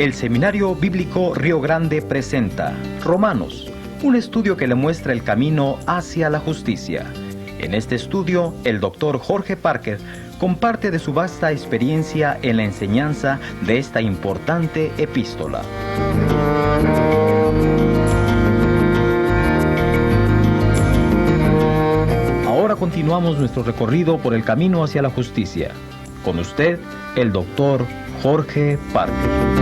El Seminario Bíblico Río Grande presenta Romanos, un estudio que le muestra el camino hacia la justicia. En este estudio, el Dr. Jorge Parker comparte de su vasta experiencia en la enseñanza de esta importante epístola. Ahora continuamos nuestro recorrido por el camino hacia la justicia. Con usted, el Dr. Jorge Parker.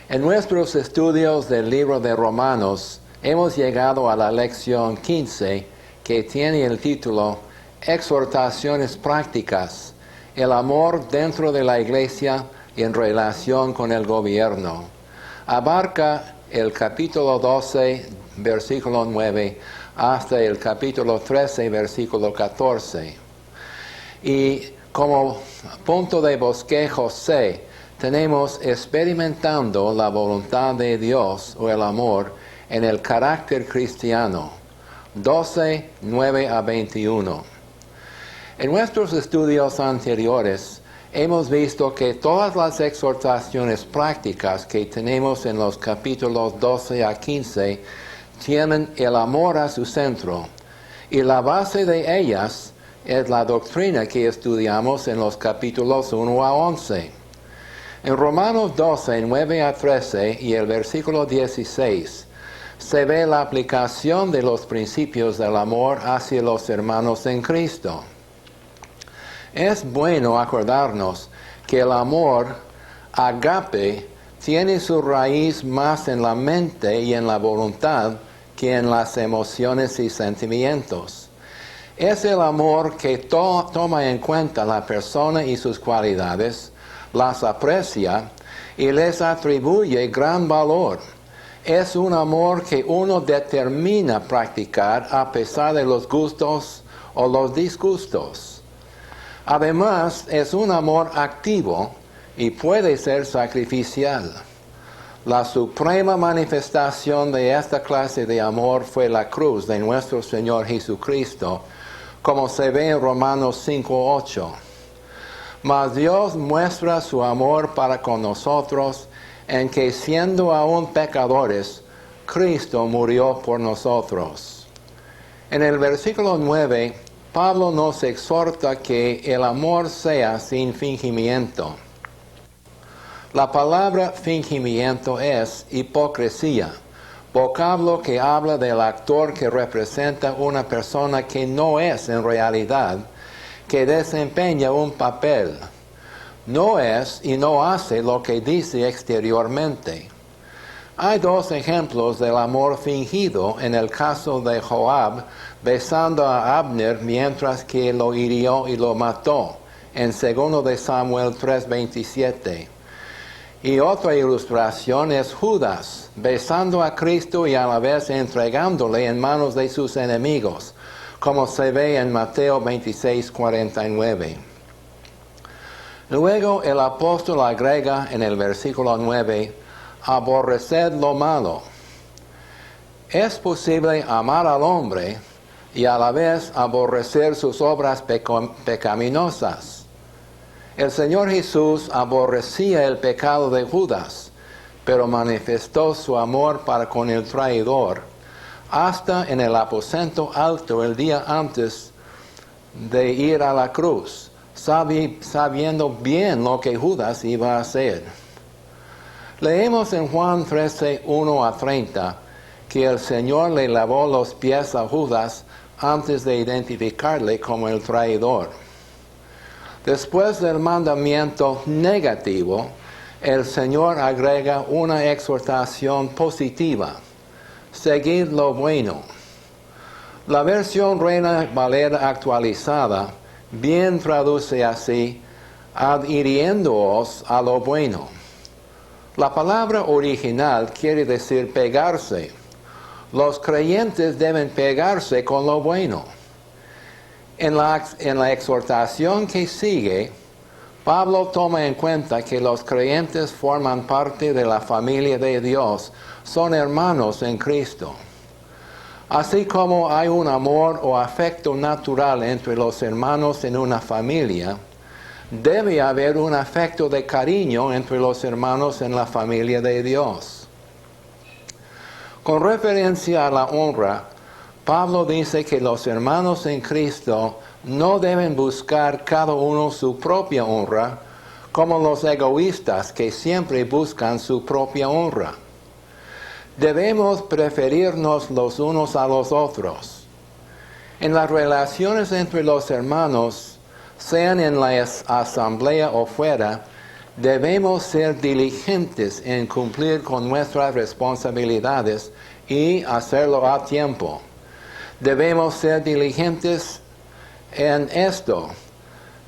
En nuestros estudios del libro de Romanos, hemos llegado a la lección 15, que tiene el título Exhortaciones prácticas, el amor dentro de la iglesia y en relación con el gobierno. Abarca el capítulo 12, versículo 9, hasta el capítulo 13, versículo 14. Y como punto de bosquejo C, tenemos experimentando la voluntad de Dios o el amor en el carácter cristiano. 12, 9 a 21. En nuestros estudios anteriores, hemos visto que todas las exhortaciones prácticas que tenemos en los capítulos 12 a 15 tienen el amor a su centro, y la base de ellas es la doctrina que estudiamos en los capítulos 1 a 11. En Romanos 12, 9 a 13 y el versículo 16, se ve la aplicación de los principios del amor hacia los hermanos en Cristo. Es bueno acordarnos que el amor agape tiene su raíz más en la mente y en la voluntad que en las emociones y sentimientos. Es el amor que toma en cuenta la persona y sus cualidades, las aprecia y les atribuye gran valor. Es un amor que uno determina practicar a pesar de los gustos o los disgustos. Además, es un amor activo y puede ser sacrificial. La suprema manifestación de esta clase de amor fue la cruz de nuestro Señor Jesucristo, como se ve en Romanos 5:8. Mas Dios muestra su amor para con nosotros en que siendo aún pecadores, Cristo murió por nosotros. En el versículo 9, Pablo nos exhorta que el amor sea sin fingimiento. La palabra fingimiento es hipocresía, vocablo que habla del actor que representa una persona que no es en realidad, que desempeña un papel. No es y no hace lo que dice exteriormente. Hay dos ejemplos del amor fingido en el caso de Joab besando a Abner mientras que lo hirió y lo mató, en 2 de Samuel 3:27. Y otra ilustración es Judas besando a Cristo y a la vez entregándole en manos de sus enemigos, como se ve en Mateo 26:49. Luego el apóstol agrega en el versículo 9, aborreced lo malo. Es posible amar al hombre y a la vez aborrecer sus obras pecaminosas. El Señor Jesús aborrecía el pecado de Judas, pero manifestó su amor para con el traidor, hasta en el aposento alto el día antes de ir a la cruz, sabiendo bien lo que Judas iba a hacer. Leemos en Juan 13, 1 a 30, que el Señor le lavó los pies a Judas antes de identificarle como el traidor. Después del mandamiento negativo, el Señor agrega una exhortación positiva. Seguid lo bueno. La versión Reina Valera actualizada bien traduce así, adhiriéndoos a lo bueno. La palabra original quiere decir pegarse. Los creyentes deben pegarse con lo bueno. En la exhortación que sigue, Pablo toma en cuenta que los creyentes forman parte de la familia de Dios, son hermanos en Cristo. Así como hay un amor o afecto natural entre los hermanos en una familia, debe haber un afecto de cariño entre los hermanos en la familia de Dios. Con referencia a la honra, Pablo dice que los hermanos en Cristo no deben buscar cada uno su propia honra, como los egoístas que siempre buscan su propia honra. Debemos preferirnos los unos a los otros. En las relaciones entre los hermanos, sean en la asamblea o fuera, debemos ser diligentes en cumplir con nuestras responsabilidades y hacerlo a tiempo. Debemos ser diligentes en esto.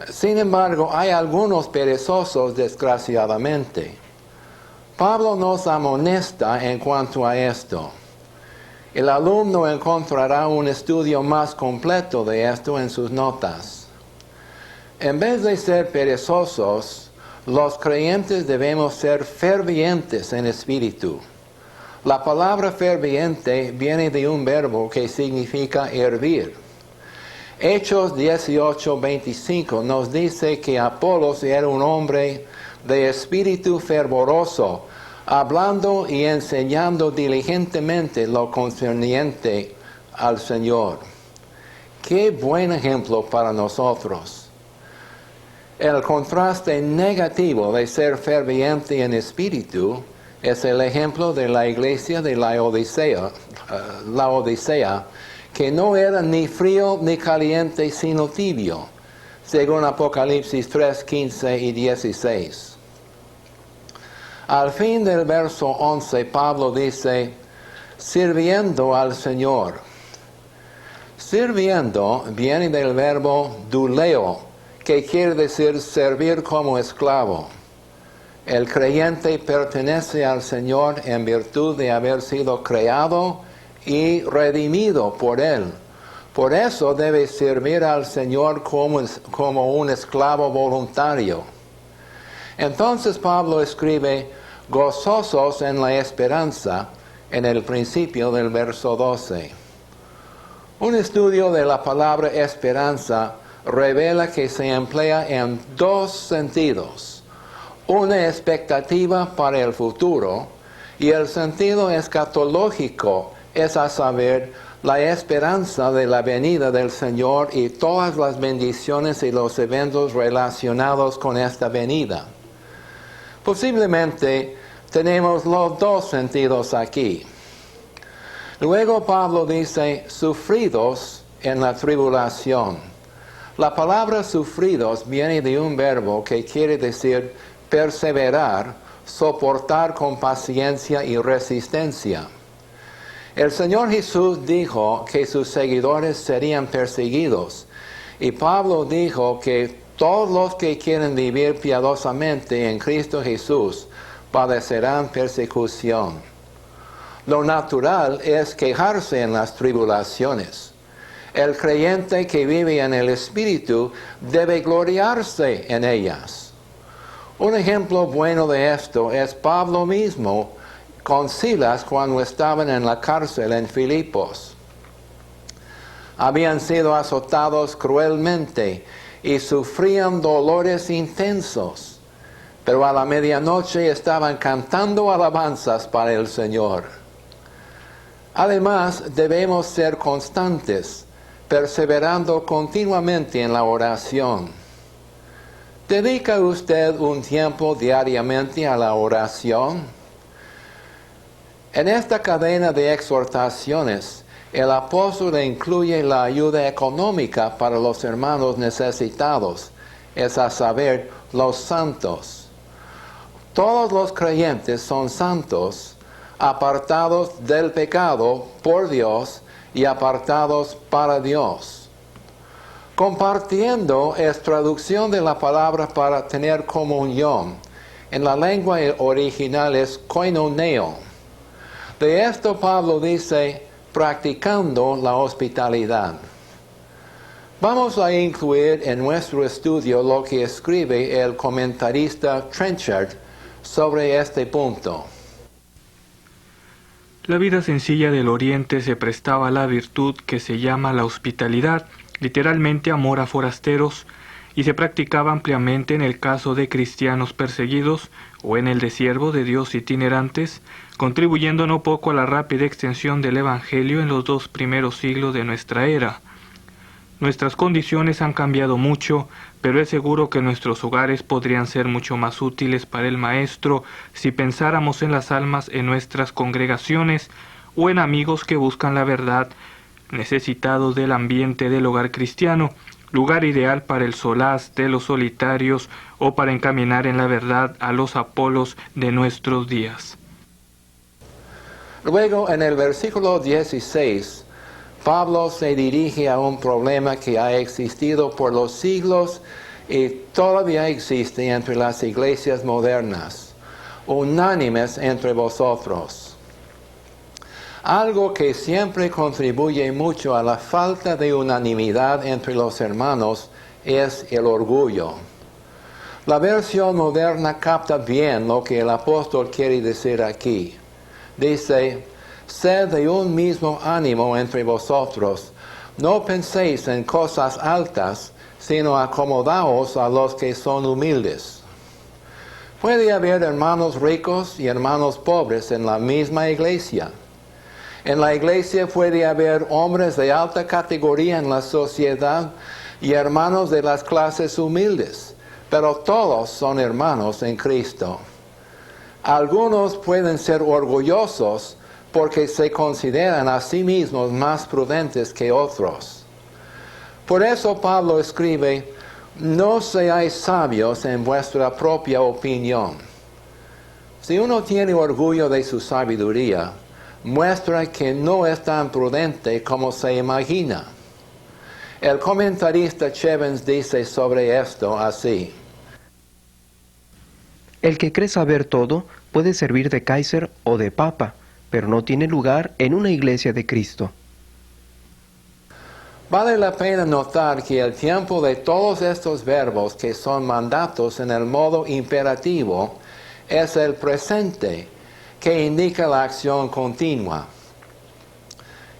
Sin embargo, hay algunos perezosos, desgraciadamente. Pablo nos amonesta en cuanto a esto. El alumno encontrará un estudio más completo de esto en sus notas. En vez de ser perezosos, los creyentes debemos ser fervientes en espíritu. La palabra ferviente viene de un verbo que significa hervir. Hechos 18:25 nos dice que Apolos era un hombre de espíritu fervoroso, hablando y enseñando diligentemente lo concerniente al Señor. ¡Qué buen ejemplo para nosotros! El contraste negativo de ser ferviente en espíritu es el ejemplo de la iglesia de la Odisea, que no era ni frío ni caliente, sino tibio, según Apocalipsis 3:15 y 16. Al fin del verso 11, Pablo dice, sirviendo al Señor. Sirviendo viene del verbo douleo, que quiere decir servir como esclavo. El creyente pertenece al Señor en virtud de haber sido creado y redimido por Él. Por eso debe servir al Señor como un esclavo voluntario. Entonces Pablo escribe, gozosos en la esperanza, en el principio del verso 12. Un estudio de la palabra esperanza revela que se emplea en dos sentidos. Una expectativa para el futuro y el sentido escatológico es a saber la esperanza de la venida del Señor y todas las bendiciones y los eventos relacionados con esta venida. Posiblemente tenemos los dos sentidos aquí. Luego Pablo dice, sufridos en la tribulación. La palabra sufridos viene de un verbo que quiere decir perseverar, soportar con paciencia y resistencia. El Señor Jesús dijo que sus seguidores serían perseguidos, y Pablo dijo que todos los que quieren vivir piadosamente en Cristo Jesús padecerán persecución. Lo natural es quejarse en las tribulaciones. El creyente que vive en el Espíritu debe gloriarse en ellas. Un ejemplo bueno de esto es Pablo mismo con Silas cuando estaban en la cárcel en Filipos. Habían sido azotados cruelmente y sufrían dolores intensos, pero a la medianoche estaban cantando alabanzas para el Señor. Además, debemos ser constantes, perseverando continuamente en la oración. ¿Dedica usted un tiempo diariamente a la oración? En esta cadena de exhortaciones, el apóstol incluye la ayuda económica para los hermanos necesitados, es a saber, los santos. Todos los creyentes son santos, apartados del pecado por Dios y apartados para Dios. Compartiendo es traducción de la palabra para tener comunión. En la lengua original es koinoneo. De esto Pablo dice, practicando la hospitalidad. Vamos a incluir en nuestro estudio lo que escribe el comentarista Trenchard sobre este punto. La vida sencilla del Oriente se prestaba a la virtud que se llama la hospitalidad, literalmente amor a forasteros, y se practicaba ampliamente en el caso de cristianos perseguidos o en el de siervos de Dios itinerantes, contribuyendo no poco a la rápida extensión del Evangelio en los 2 primeros siglos de nuestra era. Nuestras condiciones han cambiado mucho, pero es seguro que nuestros hogares podrían ser mucho más útiles para el Maestro si pensáramos en las almas en nuestras congregaciones o en amigos que buscan la verdad, necesitados del ambiente del hogar cristiano, lugar ideal para el solaz de los solitarios o para encaminar en la verdad a los Apolos de nuestros días. Luego, en el versículo 16, Pablo se dirige a un problema que ha existido por los siglos y todavía existe entre las iglesias modernas, unánimes entre vosotros. Algo que siempre contribuye mucho a la falta de unanimidad entre los hermanos es el orgullo. La versión moderna capta bien lo que el apóstol quiere decir aquí. Dice: sed de un mismo ánimo entre vosotros, no penséis en cosas altas, sino acomodaos a los que son humildes. Puede haber hermanos ricos y hermanos pobres en la misma iglesia. En la iglesia puede haber hombres de alta categoría en la sociedad y hermanos de las clases humildes, pero todos son hermanos en Cristo. Algunos pueden ser orgullosos porque se consideran a sí mismos más prudentes que otros. Por eso Pablo escribe: no seáis sabios en vuestra propia opinión. Si uno tiene orgullo de su sabiduría, muestra que no es tan prudente como se imagina. El comentarista Chevens dice sobre esto así: el que cree saber todo puede servir de Kaiser o de Papa, pero no tiene lugar en una iglesia de Cristo. Vale la pena notar que el tiempo de todos estos verbos que son mandatos en el modo imperativo es el presente, que indica la acción continua.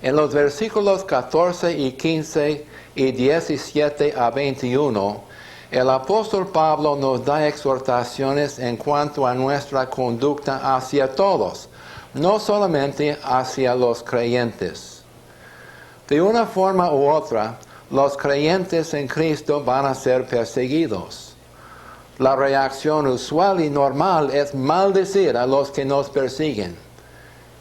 En los versículos 14 y 15 y 17 a 21, el apóstol Pablo nos da exhortaciones en cuanto a nuestra conducta hacia todos, no solamente hacia los creyentes. De una forma u otra, los creyentes en Cristo van a ser perseguidos. La reacción usual y normal es maldecir a los que nos persiguen.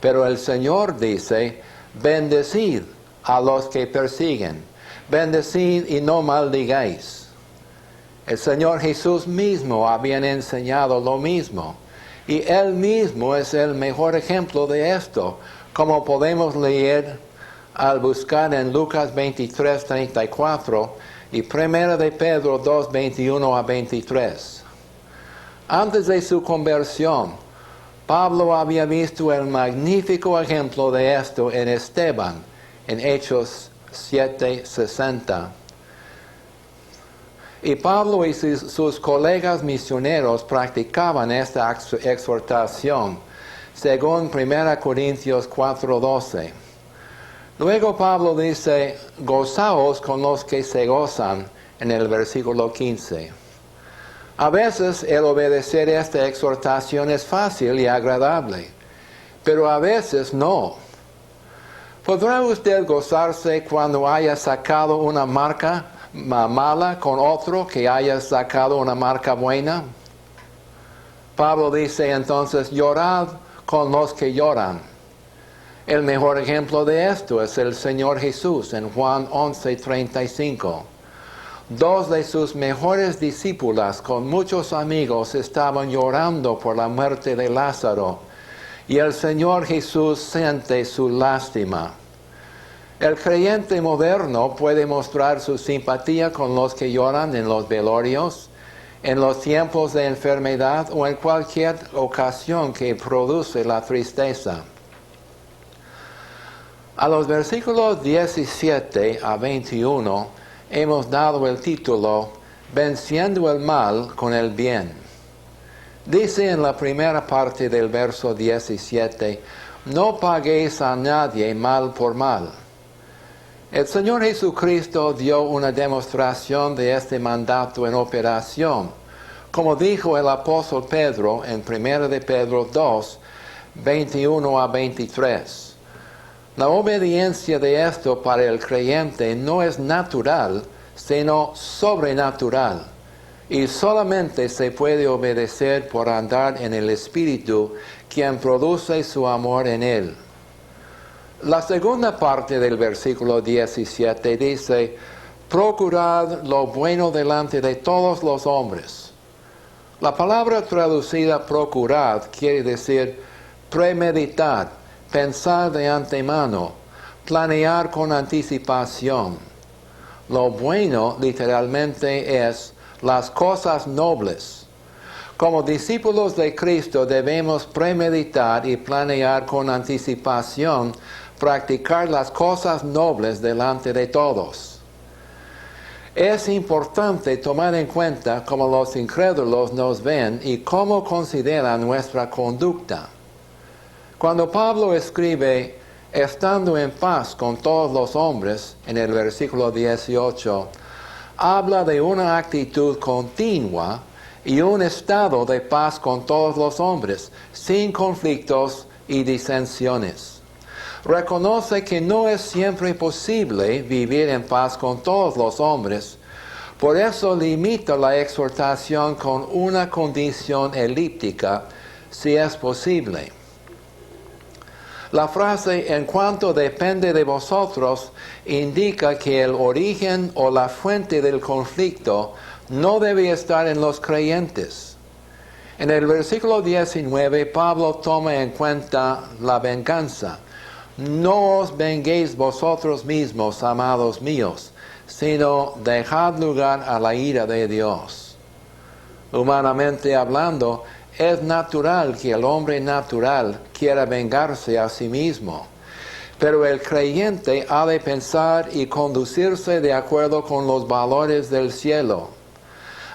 Pero el Señor dice: bendecid a los que persiguen, bendecid y no maldigáis. El Señor Jesús mismo había enseñado lo mismo. Y Él mismo es el mejor ejemplo de esto, como podemos leer al buscar en Lucas 23:34 y 1 de Pedro 2:21 a 23. Antes de su conversión, Pablo había visto el magnífico ejemplo de esto en Esteban, en Hechos 7:60. Y Pablo y sus colegas misioneros practicaban esta exhortación, según 1 Corintios 4:12. Luego Pablo dice: gozaos con los que se gozan, en el versículo 15. A veces el obedecer esta exhortación es fácil y agradable, pero a veces no. ¿Podrá usted gozarse cuando haya sacado una marca mala con otro que haya sacado una marca buena? Pablo dice entonces: llorad con los que lloran. El mejor ejemplo de esto es el Señor Jesús en Juan 11:35. Dos de sus mejores discípulas con muchos amigos estaban llorando por la muerte de Lázaro, y el Señor Jesús siente su lástima. El creyente moderno puede mostrar su simpatía con los que lloran en los velorios, en los tiempos de enfermedad o en cualquier ocasión que produce la tristeza. A los versículos 17 a 21 hemos dado el título Venciendo el mal con el bien. Dice en la primera parte del verso 17: no paguéis a nadie mal por mal. El Señor Jesucristo dio una demostración de este mandato en operación, como dijo el apóstol Pedro en 1 de Pedro 2, 21 a 23. La obediencia de esto para el creyente no es natural, sino sobrenatural, y solamente se puede obedecer por andar en el Espíritu, quien produce su amor en él. La segunda parte del versículo 17 dice, procurad lo bueno delante de todos los hombres. La palabra traducida procurad quiere decir premeditar, pensar de antemano, planear con anticipación. Lo bueno literalmente es las cosas nobles. Como discípulos de Cristo debemos premeditar y planear con anticipación, practicar las cosas nobles delante de todos. Es importante tomar en cuenta cómo los incrédulos nos ven y cómo consideran nuestra conducta. Cuando Pablo escribe, estando en paz con todos los hombres, en el versículo 18, habla de una actitud continua y un estado de paz con todos los hombres, sin conflictos y disensiones. Reconoce que no es siempre posible vivir en paz con todos los hombres, por eso limita la exhortación con una condición elíptica, si es posible. La frase "en cuanto depende de vosotros" indica que el origen o la fuente del conflicto no debe estar en los creyentes. En el versículo 19, Pablo toma en cuenta la venganza. No os venguéis vosotros mismos, amados míos, sino dejad lugar a la ira de Dios. Humanamente hablando, es natural que el hombre natural quiera vengarse a sí mismo, pero el creyente ha de pensar y conducirse de acuerdo con los valores del cielo.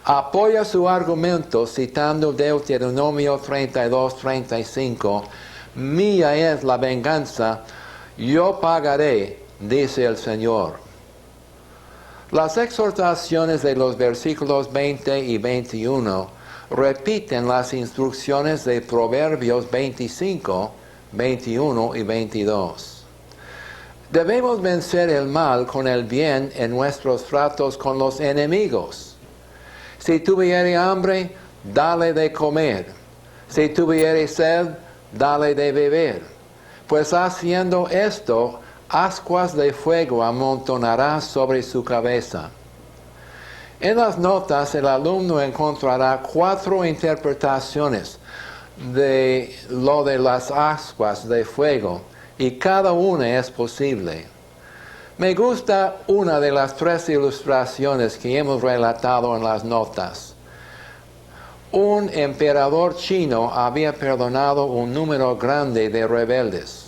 Apoya su argumento citando Deuteronomio 32:35, mía es la venganza, yo pagaré, dice el Señor. Las exhortaciones de los versículos 20 y 21 repiten las instrucciones de Proverbios 25, 21 y 22. Debemos vencer el mal con el bien en nuestros tratos con los enemigos. Si tuviere hambre, dale de comer. Si tuviere sed, dale de beber. Pues haciendo esto, ascuas de fuego amontonará sobre su cabeza. En las notas el alumno encontrará 4 interpretaciones de lo de las ascuas de fuego, y cada una es posible. Me gusta una de las 3 ilustraciones que hemos relatado en las notas. Un emperador chino había perdonado un número grande de rebeldes.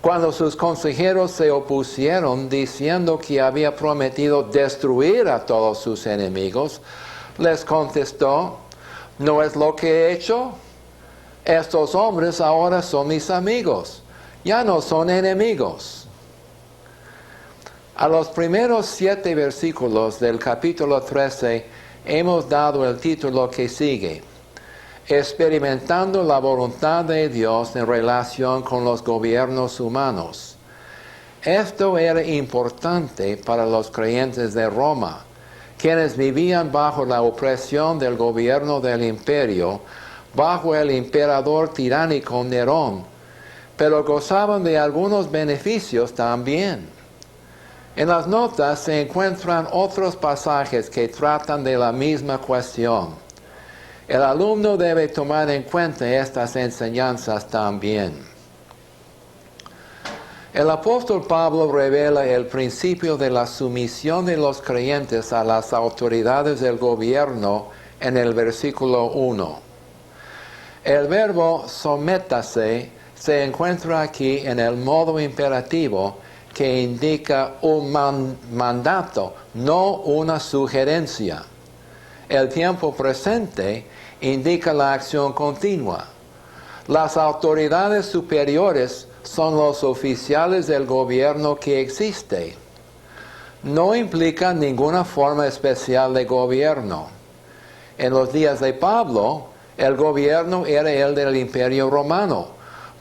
Cuando sus consejeros se opusieron diciendo que había prometido destruir a todos sus enemigos, les contestó, ¿no es lo que he hecho? Estos hombres ahora son mis amigos, ya no son enemigos. A los primeros 7 versículos del capítulo 13 hemos dado el título que sigue, experimentando la voluntad de Dios en relación con los gobiernos humanos. Esto era importante para los creyentes de Roma, quienes vivían bajo la opresión del gobierno del imperio, bajo el emperador tiránico Nerón, pero gozaban de algunos beneficios también. En las notas se encuentran otros pasajes que tratan de la misma cuestión. El alumno debe tomar en cuenta estas enseñanzas también. El apóstol Pablo revela el principio de la sumisión de los creyentes a las autoridades del gobierno en el versículo 1. El verbo sométase se encuentra aquí en el modo imperativo que indica un mandato, no una sugerencia. El tiempo presente indica la acción continua. Las autoridades superiores son los oficiales del gobierno que existe. No implica ninguna forma especial de gobierno. En los días de Pablo, el gobierno era el del Imperio Romano,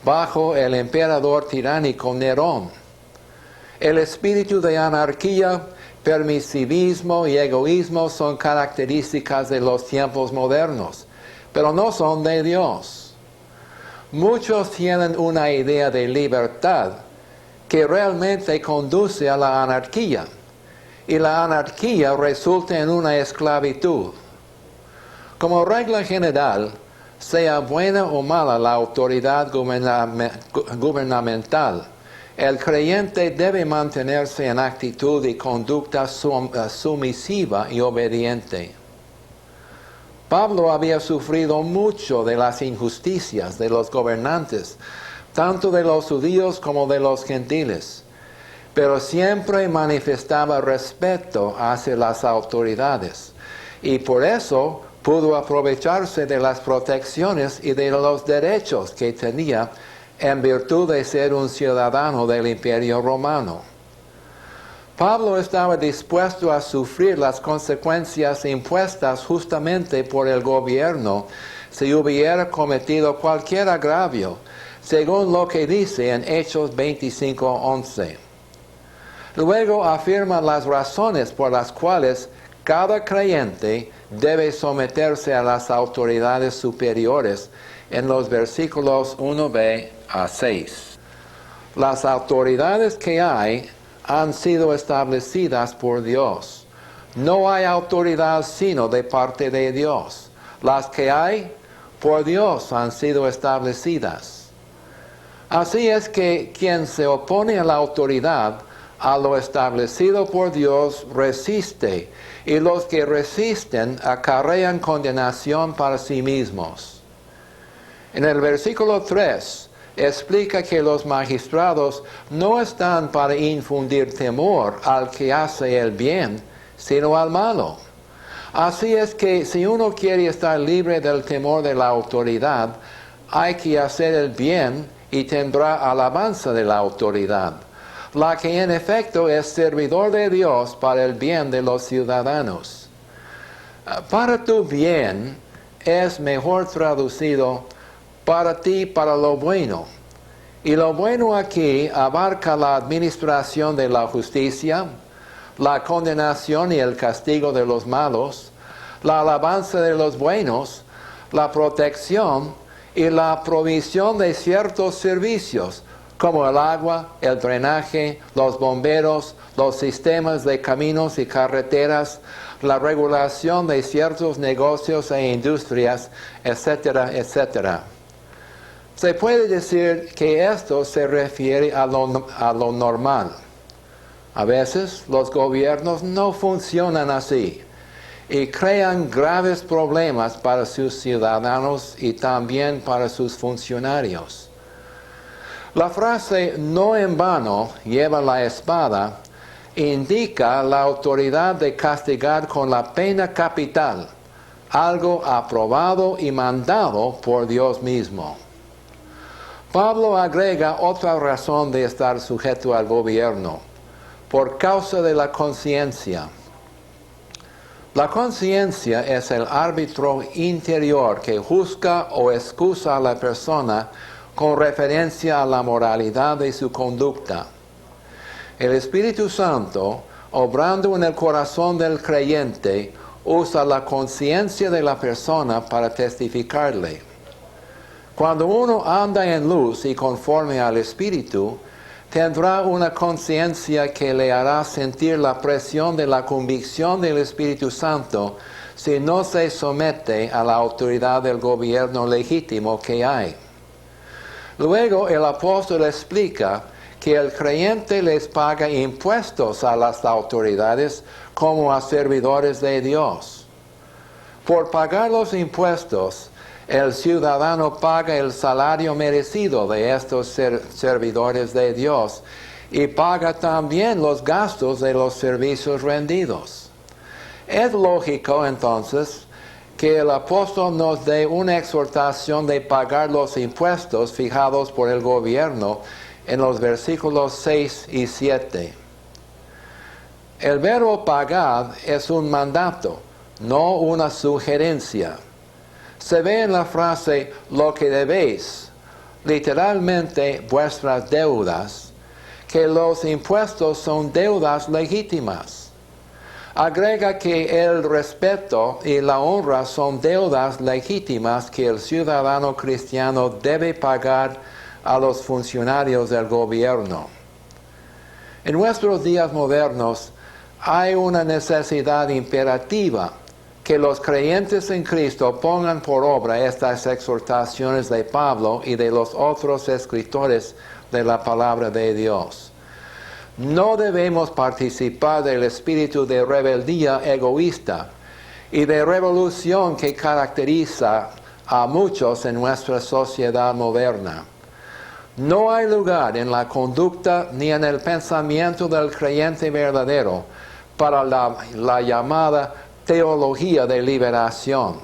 bajo el emperador tiránico Nerón. El espíritu de anarquía, permisivismo y egoísmo son características de los tiempos modernos, pero no son de Dios. Muchos tienen una idea de libertad que realmente conduce a la anarquía, y la anarquía resulta en una esclavitud. Como regla general, sea buena o mala la autoridad gubernamental, el creyente debe mantenerse en actitud y conducta sumisiva y obediente. Pablo había sufrido mucho de las injusticias de los gobernantes, tanto de los judíos como de los gentiles, pero siempre manifestaba respeto hacia las autoridades, y por eso pudo aprovecharse de las protecciones y de los derechos que tenía en virtud de ser un ciudadano del Imperio Romano. Pablo estaba dispuesto a sufrir las consecuencias impuestas justamente por el gobierno si hubiera cometido cualquier agravio, según lo que dice en Hechos 25:11. Luego afirma las razones por las cuales cada creyente debe someterse a las autoridades superiores en los versículos 1b a 6. Las autoridades que hay han sido establecidas por Dios. No hay autoridad sino de parte de Dios. Las que hay, por Dios han sido establecidas. Así es que quien se opone a la autoridad, a lo establecido por Dios, resiste, y los que resisten acarrean condenación para sí mismos. En el versículo 3, explica que los magistrados no están para infundir temor al que hace el bien, sino al malo. Así es que si uno quiere estar libre del temor de la autoridad, hay que hacer el bien y tendrá alabanza de la autoridad, la que en efecto es servidor de Dios para el bien de los ciudadanos. Para tu bien es mejor traducido para ti, para lo bueno. Y lo bueno aquí abarca la administración de la justicia, la condenación y el castigo de los malos, la alabanza de los buenos, la protección y la provisión de ciertos servicios, como el agua, el drenaje, los bomberos, los sistemas de caminos y carreteras, la regulación de ciertos negocios e industrias, etcétera, etcétera. Se puede decir que esto se refiere a lo normal. A veces los gobiernos no funcionan así y crean graves problemas para sus ciudadanos y también para sus funcionarios. La frase "no en vano lleva la espada" indica la autoridad de castigar con la pena capital, algo aprobado y mandado por Dios mismo. Pablo agrega otra razón de estar sujeto al gobierno: por causa de la conciencia. La conciencia es el árbitro interior que juzga o excusa a la persona con referencia a la moralidad de su conducta. El Espíritu Santo, obrando en el corazón del creyente, usa la conciencia de la persona para testificarle. Cuando uno anda en luz y conforme al Espíritu, tendrá una conciencia que le hará sentir la presión de la convicción del Espíritu Santo si no se somete a la autoridad del gobierno legítimo que hay. Luego el apóstol explica que el creyente les paga impuestos a las autoridades como a servidores de Dios. Por pagar los impuestos, el ciudadano paga el salario merecido de estos servidores de Dios y paga también los gastos de los servicios rendidos. Es lógico entonces que el apóstol nos dé una exhortación de pagar los impuestos fijados por el gobierno en los versículos 6 y 7. El verbo pagad es un mandato, no una sugerencia. Se ve en la frase lo que debéis, literalmente vuestras deudas, que los impuestos son deudas legítimas. Agrega que el respeto y la honra son deudas legítimas que el ciudadano cristiano debe pagar a los funcionarios del gobierno. En nuestros días modernos hay una necesidad imperativa que los creyentes en Cristo pongan por obra estas exhortaciones de Pablo y de los otros escritores de la palabra de Dios. No debemos participar del espíritu de rebeldía egoísta y de revolución que caracteriza a muchos en nuestra sociedad moderna. No hay lugar en la conducta ni en el pensamiento del creyente verdadero para la llamada teología de liberación.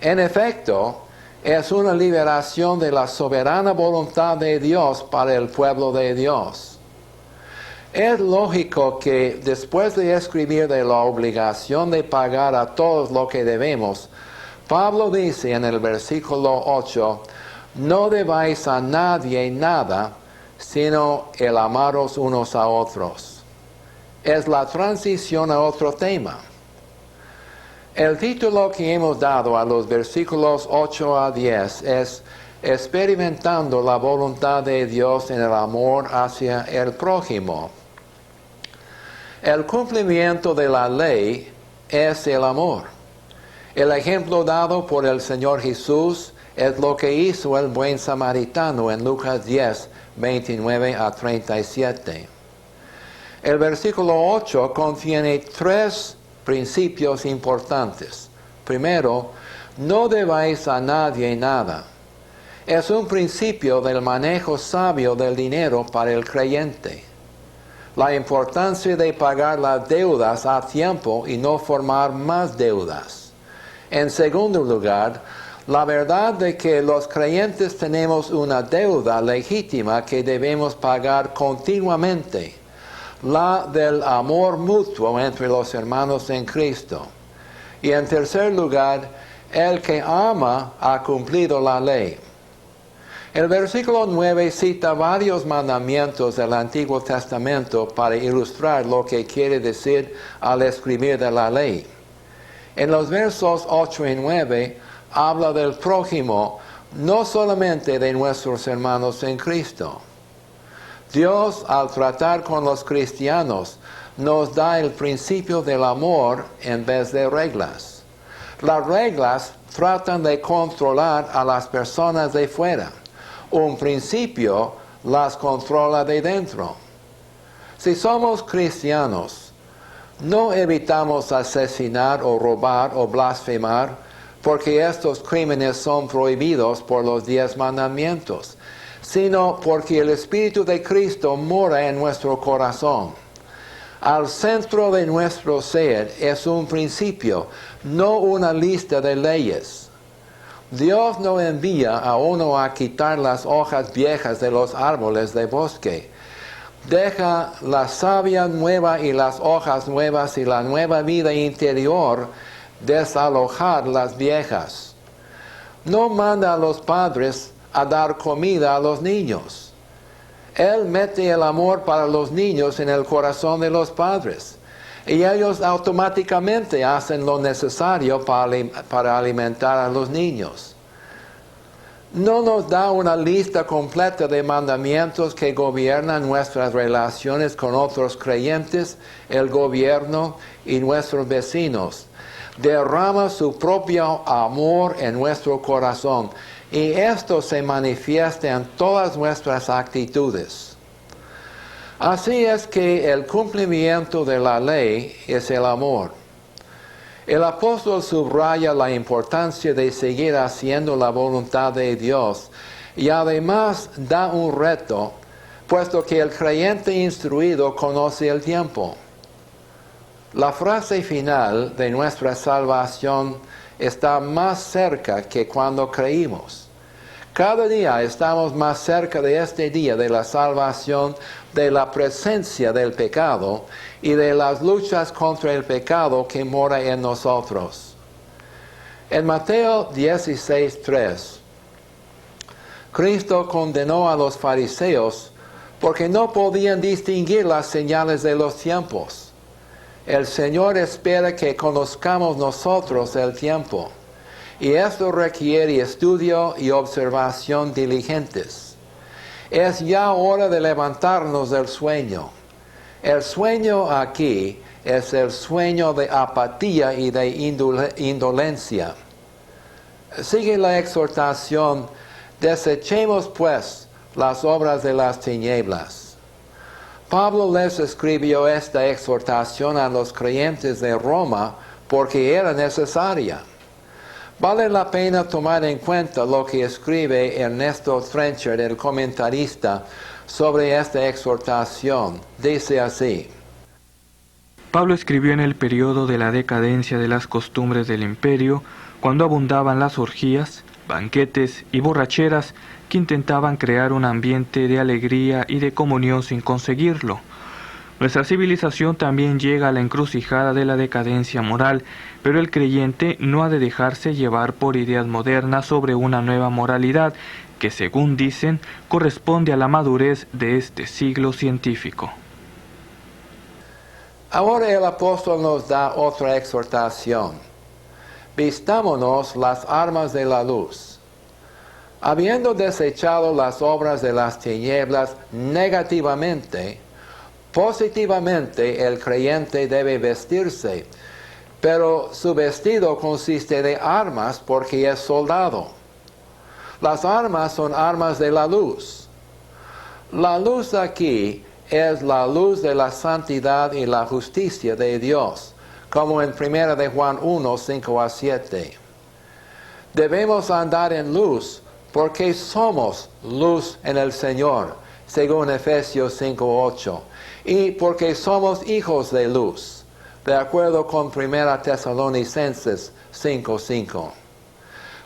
En efecto, es una liberación de la soberana voluntad de Dios para el pueblo de Dios. Es lógico que después de escribir de la obligación de pagar a todos lo que debemos, Pablo dice en el versículo 8, no debáis a nadie nada, sino el amaros unos a otros. Es la transición a otro tema. El título que hemos dado a los versículos 8 a 10 es experimentando la voluntad de Dios en el amor hacia el prójimo. El cumplimiento de la ley es el amor. El ejemplo dado por el Señor Jesús es lo que hizo el buen samaritano en Lucas 10, 29 a 37. El versículo 8 contiene 3 principios importantes. Primero, no debáis a nadie nada. Es un principio del manejo sabio del dinero para el creyente. La importancia de pagar las deudas a tiempo y no formar más deudas. En segundo lugar, la verdad de que los creyentes tenemos una deuda legítima que debemos pagar continuamente. La del amor mutuo entre los hermanos en Cristo. Y en tercer lugar, el que ama ha cumplido la ley. El versículo 9 cita varios mandamientos del Antiguo Testamento para ilustrar lo que quiere decir al escribir de la ley. En los versos 8 y 9 habla del prójimo, no solamente de nuestros hermanos en Cristo. Dios, al tratar con los cristianos, nos da el principio del amor en vez de reglas. Las reglas tratan de controlar a las personas de fuera. Un principio las controla de dentro. Si somos cristianos, no evitamos asesinar o robar o blasfemar, porque estos crímenes son prohibidos por los 10 mandamientos, sino porque el Espíritu de Cristo mora en nuestro corazón. Al centro de nuestro ser es un principio, no una lista de leyes. Dios no envía a uno a quitar las hojas viejas de los árboles de bosque. Deja la savia nueva y las hojas nuevas y la nueva vida interior desalojar las viejas. No manda a los padres a dar comida a los niños. Él mete el amor para los niños en el corazón de los padres y ellos automáticamente hacen lo necesario para alimentar a los niños. No nos da una lista completa de mandamientos que gobiernan nuestras relaciones con otros creyentes, el gobierno y nuestros vecinos. Derrama su propio amor en nuestro corazón y esto se manifiesta en todas nuestras actitudes. Así es que el cumplimiento de la ley es el amor. El apóstol subraya la importancia de seguir haciendo la voluntad de Dios y además da un reto, puesto que el creyente instruido conoce el tiempo. La frase final de nuestra salvación está más cerca que cuando creímos. Cada día estamos más cerca de este día de la salvación, de la presencia del pecado y de las luchas contra el pecado que mora en nosotros. En Mateo 16:3, Cristo condenó a los fariseos porque no podían distinguir las señales de los tiempos. El Señor espera que conozcamos nosotros el tiempo, y esto requiere estudio y observación diligentes. Es ya hora de levantarnos del sueño. El sueño aquí es el sueño de apatía y de indolencia. Sigue la exhortación: desechemos pues las obras de las tinieblas. Pablo les escribió esta exhortación a los creyentes de Roma porque era necesaria. Vale la pena tomar en cuenta lo que escribe Ernesto Trencher, el comentarista, sobre esta exhortación. Dice así: Pablo escribió en el periodo de la decadencia de las costumbres del imperio, cuando abundaban las orgías, banquetes y borracheras que intentaban crear un ambiente de alegría y de comunión sin conseguirlo. Nuestra civilización también llega a la encrucijada de la decadencia moral, pero el creyente no ha de dejarse llevar por ideas modernas sobre una nueva moralidad que, según dicen, corresponde a la madurez de este siglo científico. Ahora el apóstol nos da otra exhortación: vistámonos las armas de la luz. Habiendo desechado las obras de las tinieblas negativamente, positivamente el creyente debe vestirse, pero su vestido consiste de armas porque es soldado. Las armas son armas de la luz. La luz aquí es la luz de la santidad y la justicia de Dios, como en 1 de Juan 1, 5 a 7. Debemos andar en luz porque somos luz en el Señor, según Efesios 5, 8, y porque somos hijos de luz, de acuerdo con 1 Tesalonicenses 5, 5.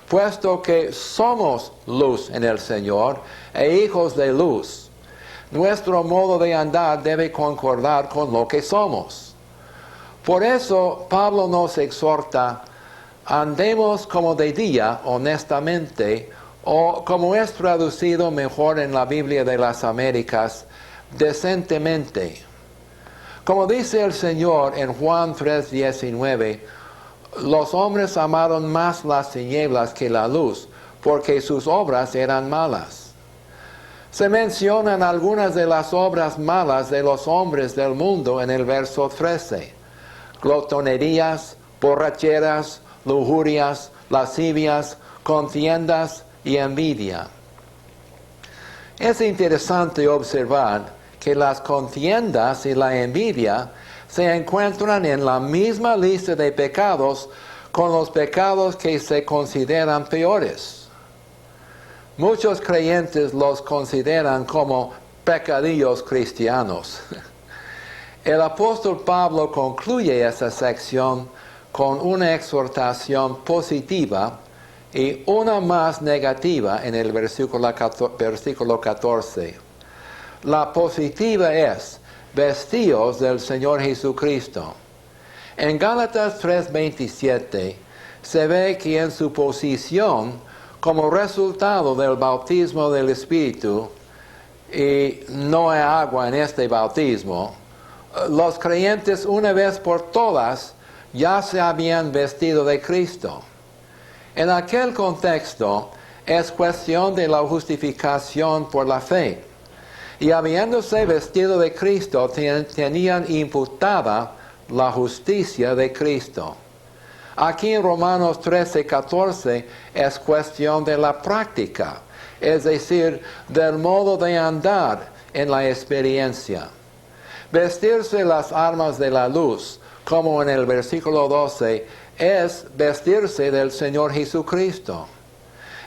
Puesto que somos luz en el Señor e hijos de luz, nuestro modo de andar debe concordar con lo que somos. Por eso Pablo nos exhorta: andemos como de día, honestamente, o como es traducido mejor en la Biblia de las Américas, decentemente. Como dice el Señor en Juan 3:19, los hombres amaron más las tinieblas que la luz, porque sus obras eran malas. Se mencionan algunas de las obras malas de los hombres del mundo en el verso 13: glotonerías, borracheras, lujurias, lascivias, contiendas y envidia. Es interesante observar que las contiendas y la envidia se encuentran en la misma lista de pecados con los pecados que se consideran peores. Muchos creyentes los consideran como pecadillos cristianos. El apóstol Pablo concluye esa sección con una exhortación positiva y una más negativa en el versículo 14. La positiva es: vestíos del Señor Jesucristo. En Gálatas 3:27 se ve que en su posición, como resultado del bautismo del Espíritu, y no hay agua en este bautismo, los creyentes una vez por todas ya se habían vestido de Cristo. En aquel contexto es cuestión de la justificación por la fe. Y habiéndose vestido de Cristo, tenían imputada la justicia de Cristo. Aquí en Romanos 13:14 es cuestión de la práctica, es decir, del modo de andar en la experiencia. Vestirse las armas de la luz, como en el versículo 12, es vestirse del Señor Jesucristo.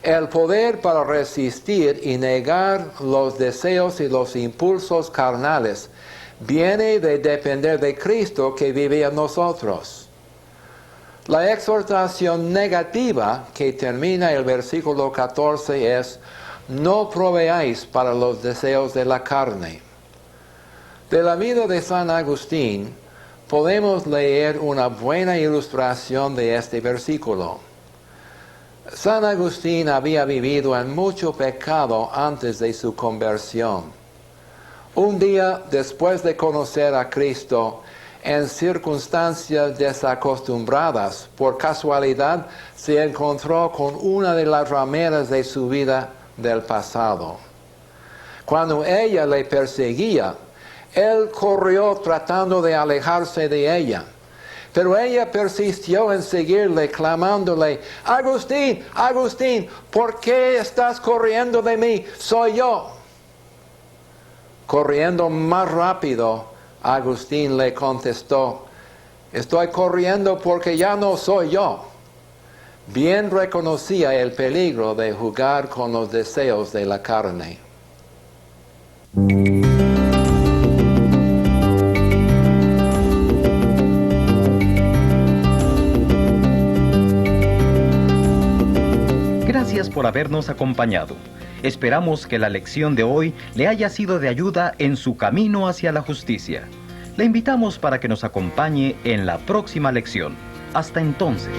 El poder para resistir y negar los deseos y los impulsos carnales viene de depender de Cristo que vive en nosotros. La exhortación negativa que termina el versículo 14 es: no proveáis para los deseos de la carne. De la vida de San Agustín podemos leer una buena ilustración de este versículo. San Agustín había vivido en mucho pecado antes de su conversión. Un día, después de conocer a Cristo, en circunstancias desacostumbradas, por casualidad se encontró con una de las rameras de su vida del pasado. Cuando ella le perseguía, él corrió tratando de alejarse de ella. Pero ella persistió en seguirle, clamándole: Agustín, Agustín, ¿por qué estás corriendo de mí? Soy yo. Corriendo más rápido, Agustín le contestó: estoy corriendo porque ya no soy yo. Bien reconocía el peligro de jugar con los deseos de la carne. Gracias por habernos acompañado. Esperamos que la lección de hoy le haya sido de ayuda en su camino hacia la justicia. Le invitamos para que nos acompañe en la próxima lección. Hasta entonces.